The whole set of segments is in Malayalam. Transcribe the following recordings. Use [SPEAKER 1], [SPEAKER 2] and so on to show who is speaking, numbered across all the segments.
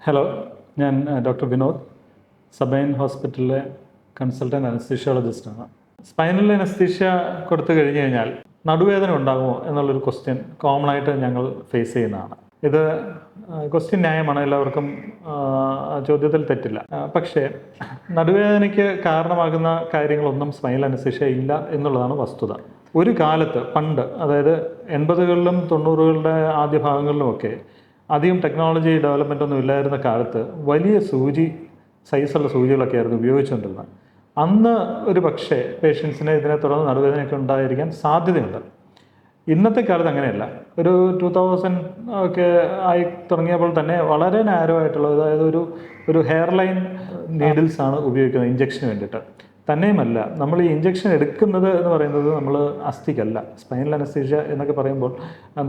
[SPEAKER 1] ഹലോ, ഞാൻ ഡോക്ടർ വിനോദ്, സബൈൻ ഹോസ്പിറ്റലിലെ കൺസൾട്ടൻറ്റ് അനസ്തീഷ്യോളജിസ്റ്റാണ്. സ്പൈനൽ അനസ്തീഷ്യ കൊടുത്തു കഴിഞ്ഞ് കഴിഞ്ഞാൽ നടുവേദന ഉണ്ടാകുമോ എന്നുള്ളൊരു ക്വസ്റ്റ്യൻ കോമൺ ആയിട്ട് ഞങ്ങൾ ഫേസ് ചെയ്യുന്നതാണ്. ഇത് ക്വസ്റ്റ്യൻ ന്യായമാണ്, എല്ലാവർക്കും ചോദ്യത്തിൽ തെറ്റില്ല. പക്ഷേ നടുവേദനയ്ക്ക് കാരണമാകുന്ന കാര്യങ്ങളൊന്നും സ്പൈനൽ അനസ്തീഷ്യ ഇല്ല എന്നുള്ളതാണ് വസ്തുത. ഒരു കാലത്ത് പണ്ട്, അതായത് 80കളിലും 90കളുടെ ആദ്യ ഭാഗങ്ങളിലുമൊക്കെ അധികം ടെക്നോളജി ഡെവലപ്മെൻ്റ് ഒന്നും ഇല്ലായിരുന്ന കാലത്ത് വലിയ സൈസുള്ള സൂചികളൊക്കെ ആയിരുന്നു ഉപയോഗിച്ചുകൊണ്ടിരുന്നത്. അന്ന് ഒരു പക്ഷേ പേഷ്യൻസിന് ഇതിനെ തുടർന്ന് നടുവേദനയൊക്കെ ഉണ്ടായിരിക്കാൻ സാധ്യതയുണ്ട്. ഇന്നത്തെ കാലത്ത് അങ്ങനെയല്ല. ഒരു 2000 ഒക്കെ ആയി തുടങ്ങിയപ്പോൾ തന്നെ വളരെ നാരോ ആയിട്ടുള്ള, അതായത് ഒരു ഹെയർ ലൈൻ നീഡിൽസാണ് ഉപയോഗിക്കുന്നത് ഇഞ്ചക്ഷന് വേണ്ടിയിട്ട്. തന്നെയുമല്ല, നമ്മൾ ഈ ഇഞ്ചക്ഷൻ എടുക്കുന്നത് എന്ന് പറയുന്നത് നമ്മൾ അസ്ഥിക്കല്ല. സ്പൈനൽ അനസ്തീഷ്യ എന്നൊക്കെ പറയുമ്പോൾ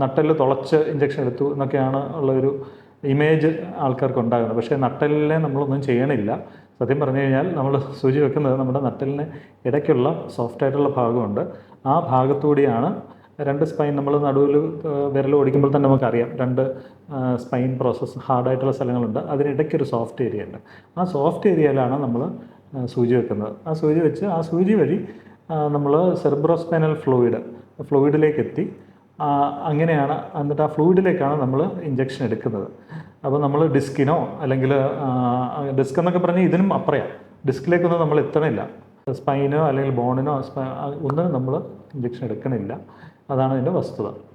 [SPEAKER 1] നട്ടെല്ല് തുളച്ച് ഇഞ്ചക്ഷൻ എടുത്തു എന്നൊക്കെയാണ് ഉള്ളൊരു ഇമേജ് ആൾക്കാർക്ക് ഉണ്ടാകുന്നത്. പക്ഷേ നട്ടെല്ലിനെ നമ്മളൊന്നും ചെയ്യണില്ല. സത്യം പറഞ്ഞു കഴിഞ്ഞാൽ നമ്മൾ സൂചി വെക്കുന്നത് നമ്മുടെ നട്ടെല്ലിന് ഇടയ്ക്കുള്ള സോഫ്റ്റായിട്ടുള്ള ഭാഗമുണ്ട്. ആ ഭാഗത്തുകൂടിയാണ് രണ്ട് സ്പൈൻ, നമ്മൾ നടുവിൽ വിരൽ ഓടിക്കുമ്പോൾ തന്നെ നമുക്കറിയാം, രണ്ട് സ്പൈൻ പ്രോസസ്സ് ഹാർഡായിട്ടുള്ള സ്ഥലങ്ങളുണ്ട്. അതിനിടയ്ക്കൊരു സോഫ്റ്റ് ഏരിയ ഉണ്ട്. ആ സോഫ്റ്റ് ഏരിയയിലാണ് നമ്മൾ സൂചി വെക്കുന്നത്. ആ സൂചി വെച്ച് ആ സൂചി വഴി നമ്മൾ സെറിബ്രോസ്പൈനൽ ഫ്ലൂയിഡിലേക്ക് എത്തി. അങ്ങനെയാണ്, എന്നിട്ട് ആ ഫ്ലൂയിഡിലേക്കാണ് നമ്മൾ ഇഞ്ചക്ഷൻ എടുക്കുന്നത്. അപ്പോൾ നമ്മൾ ഡിസ്കിനോ അല്ലെങ്കിൽ ഡിസ്ക് എന്നൊക്കെ പറഞ്ഞാൽ ഇതിനും അപ്പുറയാണ്, ഡിസ്കിലേക്കൊന്നും നമ്മൾ എത്തണില്ല. സ്പൈനോ അല്ലെങ്കിൽ ബോണിനോ ഒന്നും നമ്മൾ ഇഞ്ചക്ഷൻ എടുക്കണില്ല. അതാണ് ഇതിൻ്റെ വസ്തുത.